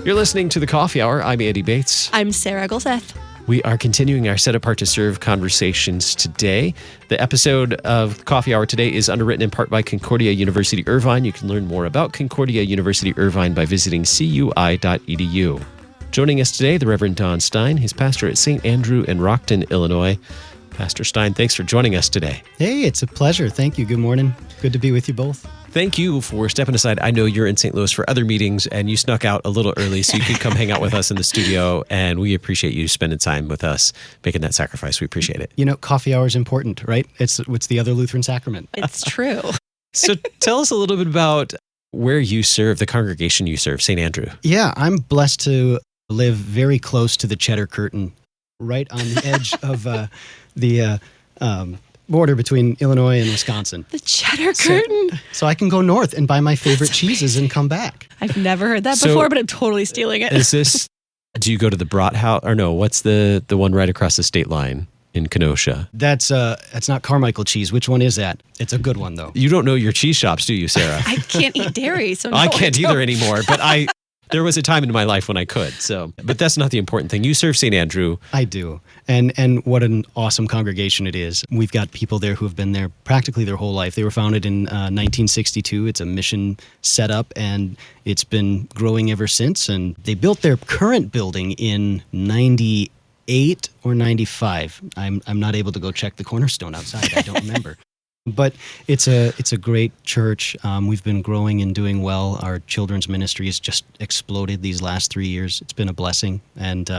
You're listening to The Coffee Hour. I'm Andy Bates. I'm Sarah Gulseth. We are continuing our Set Apart to Serve conversations today. The episode of Coffee Hour today is underwritten in part by Concordia University Irvine. You can learn more about Concordia University Irvine by visiting cui.edu. Joining us today, the Reverend Don Stein. He's pastor at St. Andrew in Rockton, Illinois. Pastor Stein, thanks for joining us today. Hey, it's a pleasure. Thank you. Good morning. Good to be with you both. Thank you for stepping aside. I know you're in St. Louis for other meetings, and you snuck out a little early so you could come hang out with us in the studio, and we appreciate you spending time with us, making that sacrifice. We appreciate it. You know, coffee hour is important, right? It's the other Lutheran sacrament. It's true. So tell us a little bit about where you serve, the congregation you serve, St. Andrew. Yeah, I'm blessed to live very close to the Cheddar Curtain, right on the edge of the border between Illinois and Wisconsin. The Cheddar Curtain. So I can go north and buy my favorite cheeses and come back. I've never heard that before, but I'm totally stealing it. Is this, do you go to the Brat House, or no, what's the one right across the state line in Kenosha? That's not Carmichael cheese. Which one is that? It's a good one, though. You don't know your cheese shops, do you, Sarah? I can't eat dairy, so no, I can't either anymore, but there was a time in my life when I could. But that's not the important thing. You serve St. Andrew. I do. And what an awesome congregation it is. We've got people there who have been there practically their whole life. They were founded in 1962. It's a mission setup, and it's been growing ever since. And they built their current building in 98 or 95. I'm not able to go check the cornerstone outside. I don't remember. But it's a great church. We've been growing and doing well. Our children's ministry has just exploded these last 3 years. It's been a blessing, and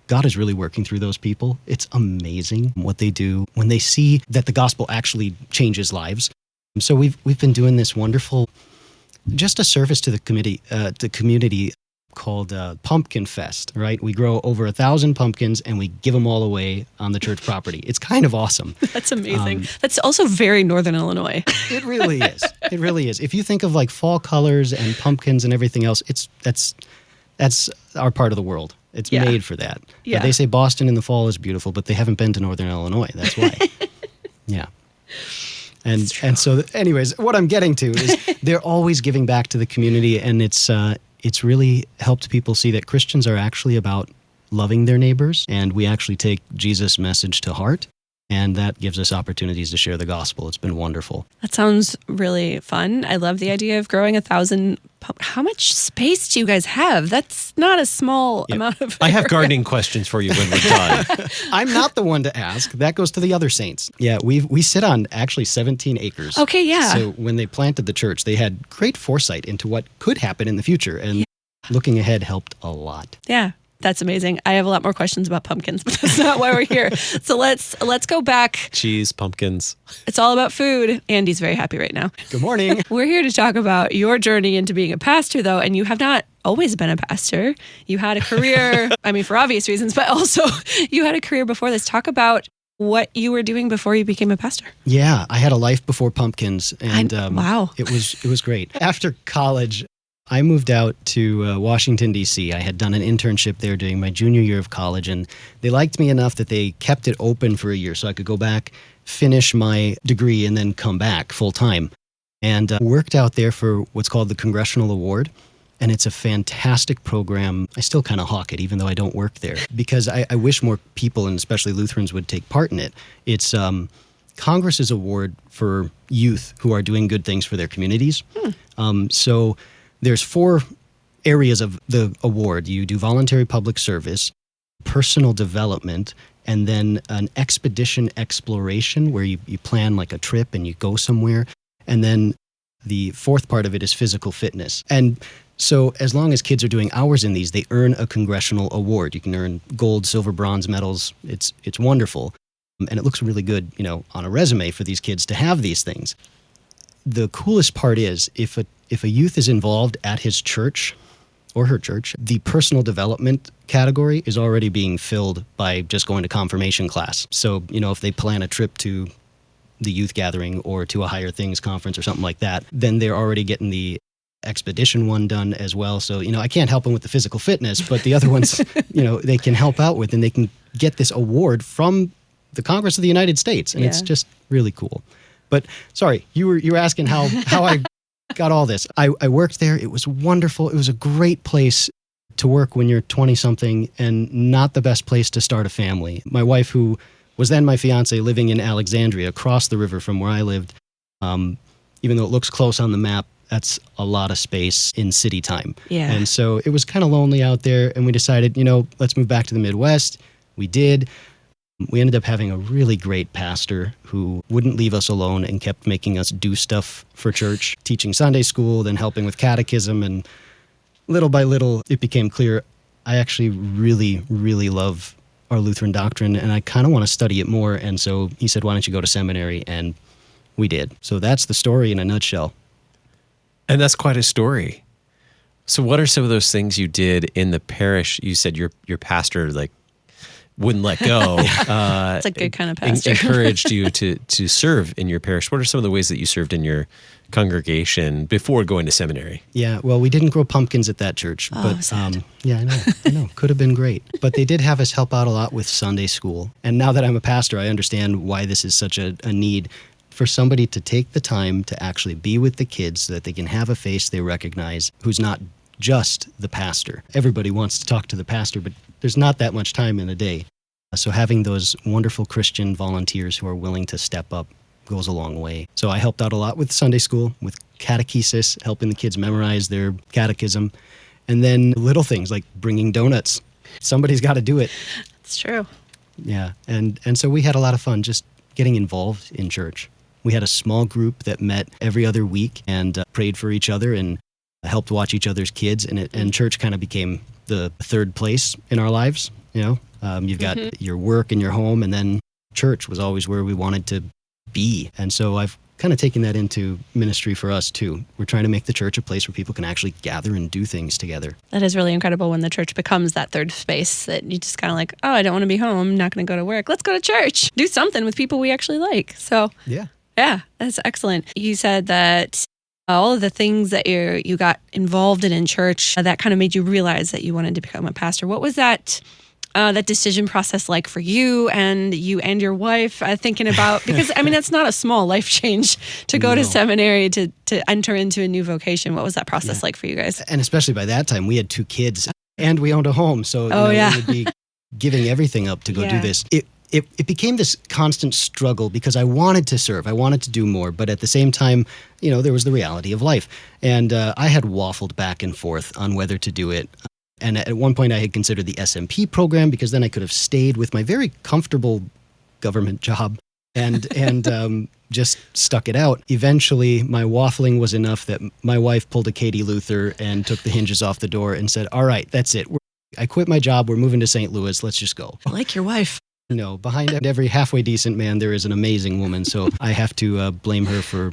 God is really working through those people. It's amazing what they do when they see that the gospel actually changes lives. So we've been doing this wonderful, just a service to the community called Pumpkin Fest, right? We grow over 1,000 pumpkins and we give them all away on the church property. It's kind of awesome. That's amazing. That's also very Northern Illinois. It really is. It really is. If you think of like fall colors and pumpkins and everything else, that's our part of the world. It's made for that. Yeah. They say Boston in the fall is beautiful, but they haven't been to Northern Illinois. That's why. Yeah. And so anyways, what I'm getting to is they're always giving back to the community, and it's really helped people see that Christians are actually about loving their neighbors, and we actually take Jesus' message to heart, and that gives us opportunities to share the gospel. It's been wonderful. That sounds really fun. I love the idea of growing 1,000. How much space do you guys have? That's not a small amount of. I have gardening questions for you when we're done. I'm not the one to ask. That goes to the other saints. Yeah, we sit on actually 17 acres. Okay, yeah. So when they planted the church, they had great foresight into what could happen in the future, and looking ahead helped a lot. Yeah. That's amazing. I have a lot more questions about pumpkins, but that's not why we're here. So let's go back. Cheese, pumpkins. It's all about food. Andy's very happy right now. Good morning. We're here to talk about your journey into being a pastor, though, and you have not always been a pastor. You had a career, for obvious reasons, but also you had a career before this. Talk about what you were doing before you became a pastor. Yeah, I had a life before pumpkins, and wow. It was great. After college, I moved out to Washington, D.C. I had done an internship there during my junior year of college, and they liked me enough that they kept it open for a year so I could go back, finish my degree, and then come back full-time. And worked out there for what's called the Congressional Award, and it's a fantastic program. I still kind of hawk it, even though I don't work there, because I wish more people, and especially Lutherans, would take part in it. It's Congress's award for youth who are doing good things for their communities. So there's 4 areas of the award. You do voluntary public service, personal development, and then an expedition exploration where you plan like a trip and you go somewhere. And then the 4th part of it is physical fitness. And so as long as kids are doing hours in these, they earn a congressional award. You can earn gold, silver, bronze medals. It's wonderful. And it looks really good, on a resume for these kids to have these things. The coolest part is if a youth is involved at his church or her church, the personal development category is already being filled by just going to confirmation class. So, if they plan a trip to the youth gathering or to a Higher Things conference or something like that, then they're already getting the expedition one done as well. So, I can't help them with the physical fitness, but the other ones, they can help out with, and they can get this award from the Congress of the United States. And it's just really cool. But sorry, you were asking how I got all this. I worked there. It was wonderful. It was a great place to work when you're 20-something and not the best place to start a family. My wife, who was then my fiance, living in Alexandria, across the river from where I lived, even though it looks close on the map, that's a lot of space in city time. Yeah. And so it was kind of lonely out there, and we decided, let's move back to the Midwest. We did. We ended up having a really great pastor who wouldn't leave us alone and kept making us do stuff for church, teaching Sunday school, then helping with catechism. And little by little, it became clear I actually really, really love our Lutheran doctrine, and I kind of want to study it more. And so he said, why don't you go to seminary? And we did. So that's the story in a nutshell. And that's quite a story. So what are some of those things you did in the parish? You said your pastor wouldn't let go. It's a good kind of pastor. Encouraged you to serve in your parish. What are some of the ways that you served in your congregation before going to seminary? Yeah, well, we didn't grow pumpkins at that church. But sad. yeah, I know. Could have been great. But they did have us help out a lot with Sunday school. And now that I'm a pastor, I understand why this is such a need for somebody to take the time to actually be with the kids so that they can have a face they recognize who's not just the pastor. Everybody wants to talk to the pastor, but there's not that much time in a day. So having those wonderful Christian volunteers who are willing to step up goes a long way. So I helped out a lot with Sunday school, with catechesis, helping the kids memorize their catechism, and then little things like bringing donuts. Somebody's got to do it. It's true. Yeah, and so we had a lot of fun just getting involved in church. We had a small group that met every other week and prayed for each other and helped watch each other's kids. And church kind of became the third place in our lives. You've got your work and your home, and then church was always where we wanted to be. And so I've kind of taken that into ministry for us too. We're trying to make the church a place where people can actually gather and do things together. That is really incredible when the church becomes that third space that you just kind of like, oh, I don't want to be home, I'm not going to go to work. Let's go to church. Do something with people we actually like. So yeah, that's excellent. You said that all of the things that you got involved in church, that kind of made you realize that you wanted to become a pastor. What was that decision process like for you and your wife thinking about, because I mean, that's not a small life change to go to seminary, to enter into a new vocation. What was that process like for you guys? And especially by that time, we had 2 kids and we owned a home. So we would be giving everything up to go do this. It became this constant struggle because I wanted to serve. I wanted to do more. But at the same time, there was the reality of life. And I had waffled back and forth on whether to do it. And at one point I had considered the SMP program because then I could have stayed with my very comfortable government job and just stuck it out. Eventually, my waffling was enough that my wife pulled a Katie Luther and took the hinges off the door and said, all right, that's it. I quit my job. We're moving to St. Louis. Let's just go. I like your wife. Behind every halfway decent man, there is an amazing woman. So I have to blame her for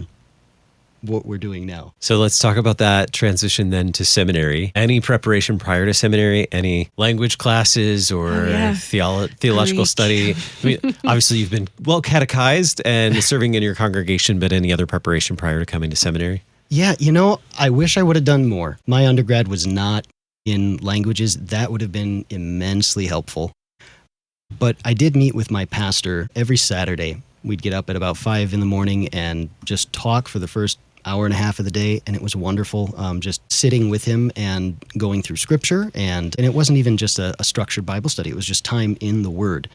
what we're doing now. So let's talk about that transition then to seminary. Any preparation prior to seminary? Any language classes or theological Greek study? I mean, obviously you've been well catechized and serving in your congregation, but any other preparation prior to coming to seminary? Yeah, I wish I would have done more. My undergrad was not in languages. That would have been immensely helpful. But I did meet with my pastor every Saturday. We'd get up at about 5 in the morning and just talk for the first hour and a half of the day, and it was wonderful. Just sitting with him and going through scripture, and it wasn't even just a structured Bible study. It was just time in the Word,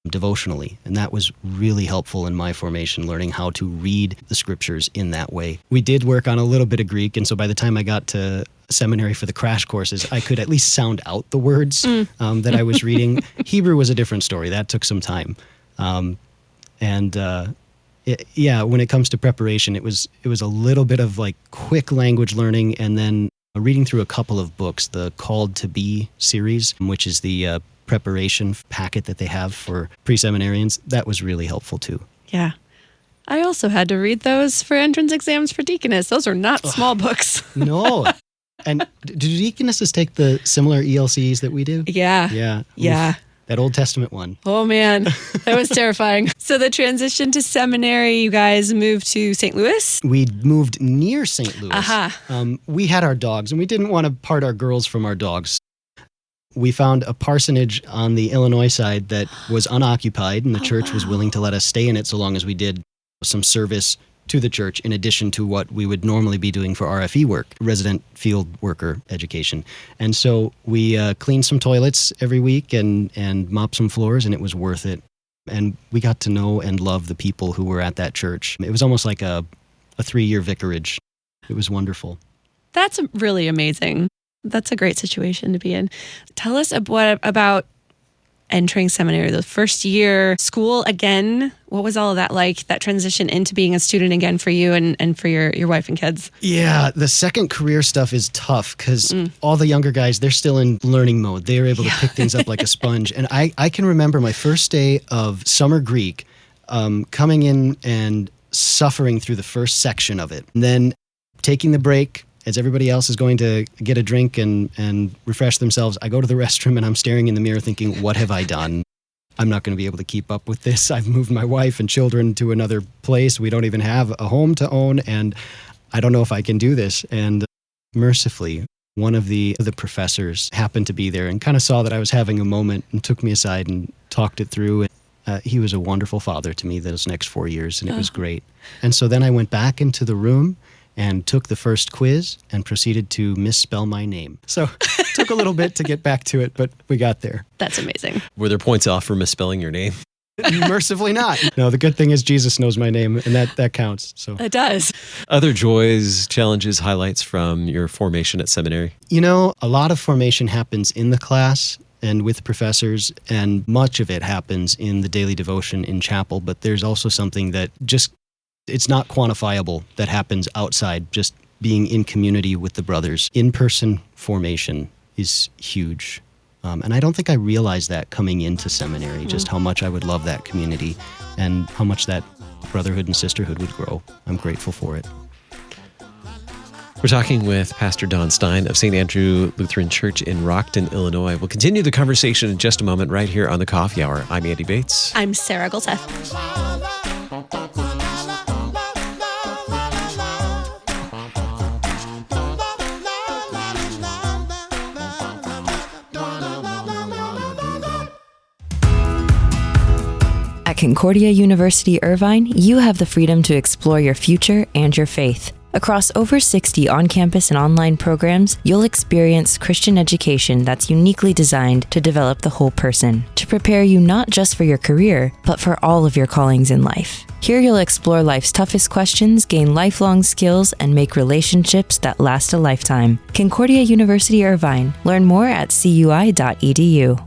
devotionally, and that was really helpful in my formation, learning how to read the scriptures in that way. We did work on a little bit of Greek, and so by the time I got to seminary for the crash courses, I could at least sound out the words that I was reading. Hebrew was a different story. That took some time. When it comes to preparation, it was a little bit of like quick language learning, and then reading through a couple of books, the Called to Be series, which is the preparation packet that they have for pre-seminarians. That was really helpful too. Yeah. I also had to read those for entrance exams for deaconess. Those are not small books. No. And do deaconesses take the similar ELCs that we do? Yeah. Yeah. Yeah. Oof, that Old Testament one. Oh, man. That was terrifying. So the transition to seminary, you guys moved to St. Louis? We moved near St. Louis. Uh-huh. We had our dogs, and we didn't want to part our girls from our dogs. We found a parsonage on the Illinois side that was unoccupied, and the church was willing to let us stay in it so long as we did some service to the church in addition to what we would normally be doing for RFE work, resident field worker education. And so we cleaned some toilets every week and mopped some floors, and it was worth it. And we got to know and love the people who were at that church. It was almost like a 3-year vicarage. It was wonderful. That's really amazing. That's a great situation to be in. Tell us about entering seminary, the first year, school again. What was all of that like, that transition into being a student again for you and for your wife and kids? Yeah, the second career stuff is tough because all the younger guys, they're still in learning mode. They're able to pick things up like a sponge. And I can remember my first day of summer Greek, coming in and suffering through the first section of it. And then taking the break, as everybody else is going to get a drink and refresh themselves, I go to the restroom and I'm staring in the mirror thinking, what have I done? I'm not going to be able to keep up with this. I've moved my wife and children to another place. We don't even have a home to own, and I don't know if I can do this. And mercifully, one of the professors happened to be there and kind of saw that I was having a moment and took me aside and talked it through. He was a wonderful father to me those next 4 years, and it was great. And so then I went back into the room and took the first quiz and proceeded to misspell my name. So it took a little bit to get back to it, but we got there. That's amazing. Were there points off for misspelling your name? Mercifully not. No, the good thing is Jesus knows my name, and that counts. So It does. Other joys, challenges, highlights from your formation at seminary? You know, a lot of formation happens in the class and with professors, and much of it happens in the daily devotion in chapel, but there's also something that it's not quantifiable that happens outside, just being in community with the brothers. In-person formation is huge. And I don't think I realized that coming into seminary, just how much I would love that community and how much that brotherhood and sisterhood would grow. I'm grateful for it. We're talking with Pastor Don Stein of St. Andrew Lutheran Church in Rockton, Illinois. We'll continue the conversation in just a moment right here on the Coffee Hour. I'm Andy Bates. I'm Sarah Golseth. At Concordia University Irvine, you have the freedom to explore your future and your faith. Across over 60 on-campus and online programs, you'll experience Christian education that's uniquely designed to develop the whole person, to prepare you not just for your career, but for all of your callings in life. Here you'll explore life's toughest questions, gain lifelong skills, and make relationships that last a lifetime. Concordia University Irvine. Learn more at cui.edu.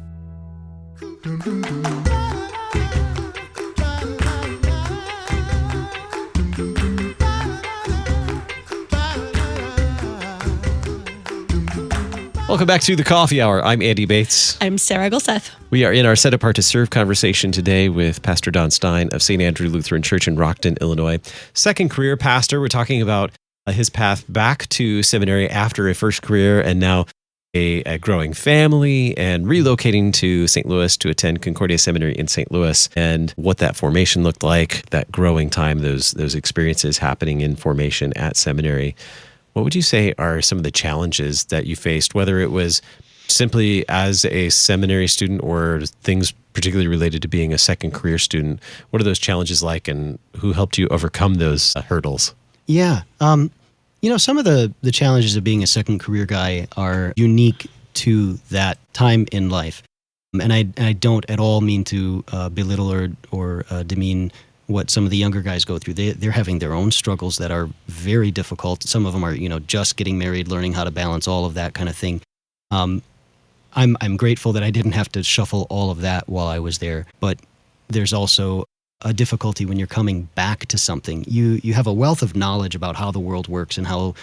Welcome back to the Coffee Hour. I'm Andy Bates. I'm Sarah Golseth. We are in our Set Apart to Serve conversation today with Pastor Don Stein of St. Andrew Lutheran Church in Rockton, Illinois. Second career pastor. We're talking about his path back to seminary after a first career and now a growing family and relocating to St. Louis to attend Concordia Seminary in St. Louis, and what that formation looked like, that growing time, those experiences happening in formation at seminary. What would you say are some of the challenges that you faced, whether it was simply as a seminary student or things particularly related to being a second career student? What are those challenges like, and who helped you overcome those hurdles? Yeah. Some of the challenges of being a second career guy are unique to that time in life. And I don't at all mean to belittle or demean what some of the younger guys go through. They're having their own struggles that are very difficult. Some of them are, just getting married, learning how to balance all of that kind of thing. I'm grateful that I didn't have to shuffle all of that while I was there. But there's also a difficulty when you're coming back to something. You have a wealth of knowledge about how the world works and how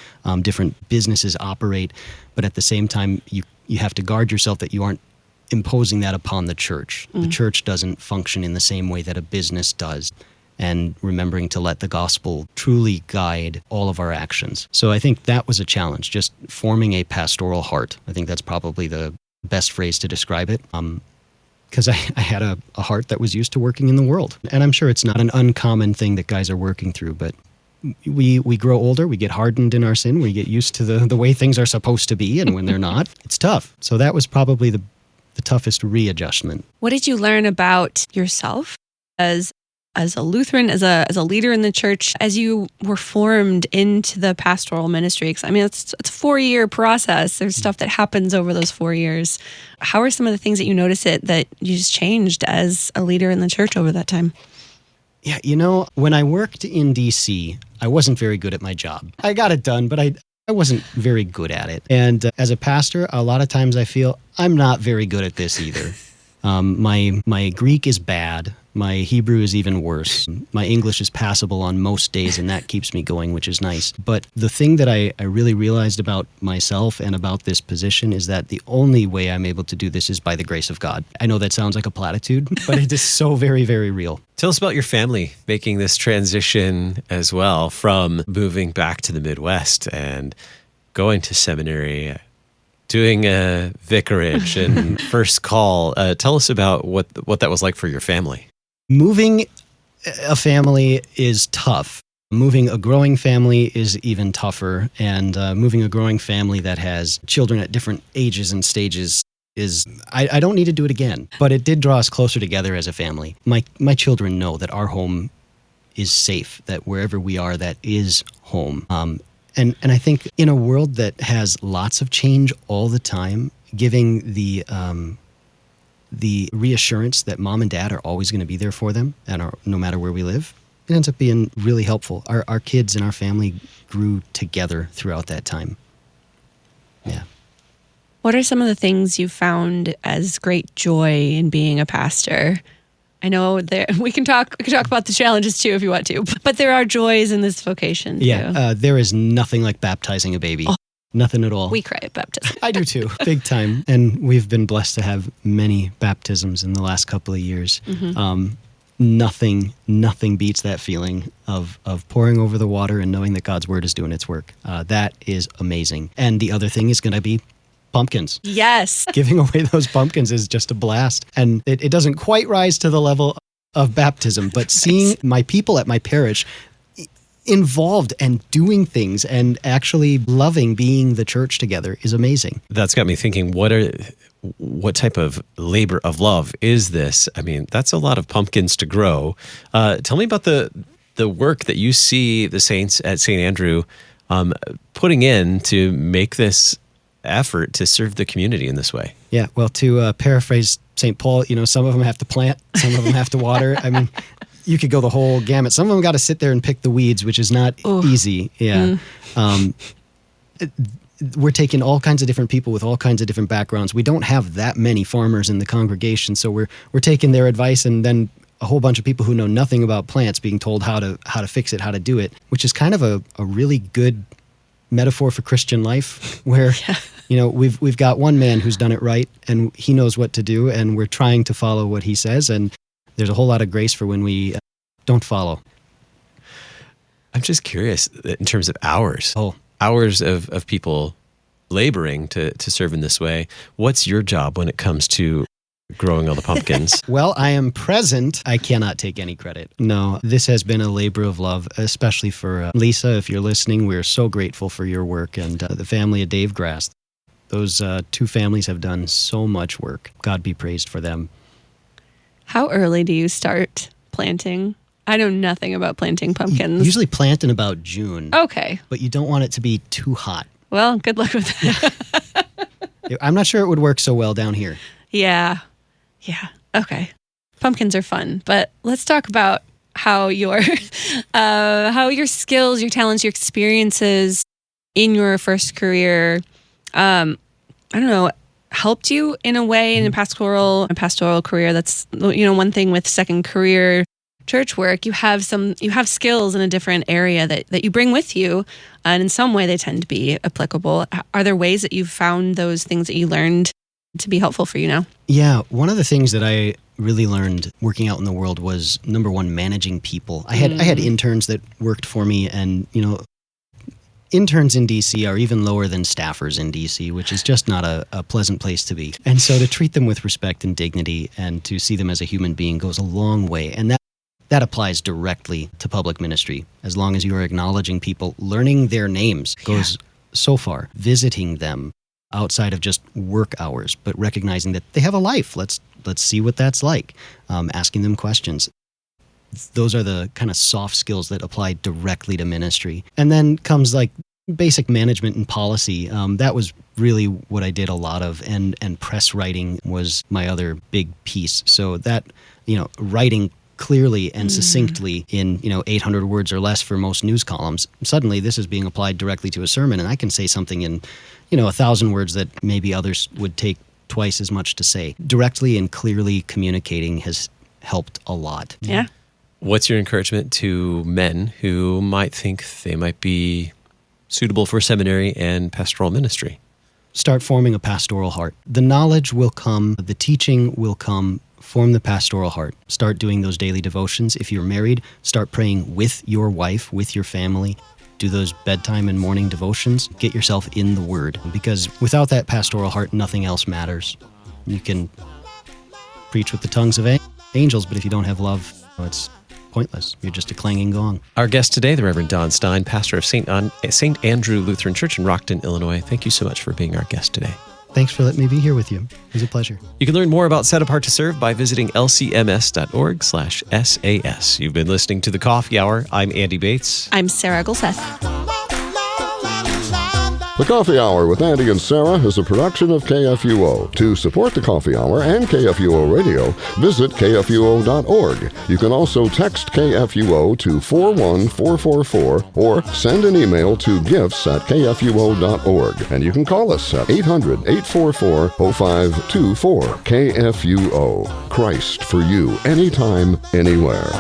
different businesses operate. But at the same time, you have to guard yourself that you aren't imposing that upon the church. The church doesn't function in the same way that a business does. And remembering to let the gospel truly guide all of our actions. So I think that was a challenge, just forming a pastoral heart. I think that's probably the best phrase to describe it. Because I had a heart that was used to working in the world. And I'm sure it's not an uncommon thing that guys are working through, but we grow older, we get hardened in our sin, we get used to the way things are supposed to be, and when they're not, it's tough. So that was probably the toughest readjustment. What did you learn about yourself as as a Lutheran, as a leader in the church, as you were formed into the pastoral ministry? Because I mean, it's a 4-year process. There's stuff that happens over those 4 years. How are some of the things that you notice that you just changed as a leader in the church over that time? Yeah, when I worked in D.C., I wasn't very good at my job. I got it done, but I wasn't very good at it. And as a pastor, a lot of times I feel I'm not very good at this either. My Greek is bad. My Hebrew is even worse. My English is passable on most days, and that keeps me going, which is nice. But the thing that I really realized about myself and about this position is that the only way I'm able to do this is by the grace of God. I know that sounds like a platitude, but it is so very, very real. Tell us about your family making this transition as well from moving back to the Midwest and going to seminary, doing a vicarage and first call. Tell us about what that was like for your family. Moving a family is tough. Moving a growing family is even tougher. And moving a growing family that has children at different ages and stages I don't need to do it again. But it did draw us closer together as a family. My children know that our home is safe, that wherever we are, that is home. And I think in a world that has lots of change all the time, giving the reassurance that mom and dad are always going to be there for them, and no matter where we live, it ends up being really helpful. Our kids and our family grew together throughout that time. Yeah. What are some of the things you found as great joy in being a pastor? I know we can talk about the challenges too if you want to, but there are joys in this vocation too. Yeah, there is nothing like baptizing a baby. Oh, nothing at all. We cry at baptism. I do too, big time. And we've been blessed to have many baptisms in the last couple of years. Mm-hmm. Nothing beats that feeling of pouring over the water and knowing that God's word is doing its work. That is amazing. And the other thing is going to be pumpkins. Yes. Giving away those pumpkins is just a blast. And it doesn't quite rise to the level of baptism, but seeing my people at my parish involved and doing things and actually loving being the church together is amazing. That's got me thinking, what type of labor of love is this? I mean, that's a lot of pumpkins to grow. Tell me about the work that you see the saints at St. Andrew putting in to make this effort to serve the community in this way. Yeah, well, to paraphrase St. Paul, some of them have to plant, some of them have to water. I mean, you could go the whole gamut. Some of them got to sit there and pick the weeds, which is not easy. Yeah. We're taking all kinds of different people with all kinds of different backgrounds. We don't have that many farmers in the congregation, so we're taking their advice, and then a whole bunch of people who know nothing about plants being told how to fix it, how to do it, which is kind of a really good metaphor for Christian life, where we've got one man who's done it right, and he knows what to do, and we're trying to follow what he says, and there's a whole lot of grace for when we don't follow. I'm just curious in terms of hours. Hours of people laboring to serve in this way. What's your job when it comes to growing all the pumpkins? Well, I am present. I cannot take any credit. No, this has been a labor of love, especially for Lisa. If you're listening, we're so grateful for your work, and the family of Dave Grass. Those two families have done so much work. God be praised for them. How early do you start planting? I know nothing about planting pumpkins. Usually plant in about June. Okay. But you don't want it to be too hot. Well, good luck with that. I'm not sure it would work so well down here. Yeah. Okay. Pumpkins are fun, but let's talk about how your skills, your talents, your experiences in your first career, helped you in a way in a pastoral career. That's one thing with second career church work. You have skills in a different area that you bring with you, and in some way they tend to be applicable. Are there ways that you've found those things that you learned to be helpful for you now? Yeah, one of the things that I really learned working out in the world was, number one, managing people. I had interns that worked for me, and interns in DC are even lower than staffers in DC, which is just not a pleasant place to be. And so to treat them with respect and dignity and to see them as a human being goes a long way. And that applies directly to public ministry. As long as you are acknowledging people, learning their names goes so far. Visiting them outside of just work hours, but recognizing that they have a life. Let's see what that's like. Asking them questions. Those are the kind of soft skills that apply directly to ministry. And then comes like basic management and policy. That was really what I did a lot of, and press writing was my other big piece. So that, writing clearly and succinctly in 800 words or less for most news columns. Suddenly this is being applied directly to a sermon, and I can say something in 1,000 words that maybe others would take twice as much to say. Directly and clearly communicating has helped a lot. Yeah. What's your encouragement to men who might think they might be suitable for seminary and pastoral ministry? Start forming a pastoral heart. The knowledge will come, the teaching will come. Form the pastoral heart. Start doing those daily devotions. If you're married, start praying with your wife, with your family. Do those bedtime and morning devotions. Get yourself in the Word, because without that pastoral heart, nothing else matters. You can preach with the tongues of angels, but if you don't have love, it's pointless. You're just a clanging gong. Our guest today, the Reverend Don Stein, pastor of St. Andrew Lutheran Church in Rockton, Illinois. Thank you so much for being our guest today. Thanks for letting me be here with you. It was a pleasure. You can learn more about Set Apart to Serve by visiting lcms.org/SAS. You've been listening to The Coffee Hour. I'm Andy Bates. I'm Sarah Gulseth. The Coffee Hour with Andy and Sarah is a production of KFUO. To support The Coffee Hour and KFUO Radio, visit kfuo.org. You can also text KFUO to 41444 or send an email to gifts@kfuo.org. And you can call us at 800-844-0524. KFUO. Christ for you, anytime, anywhere.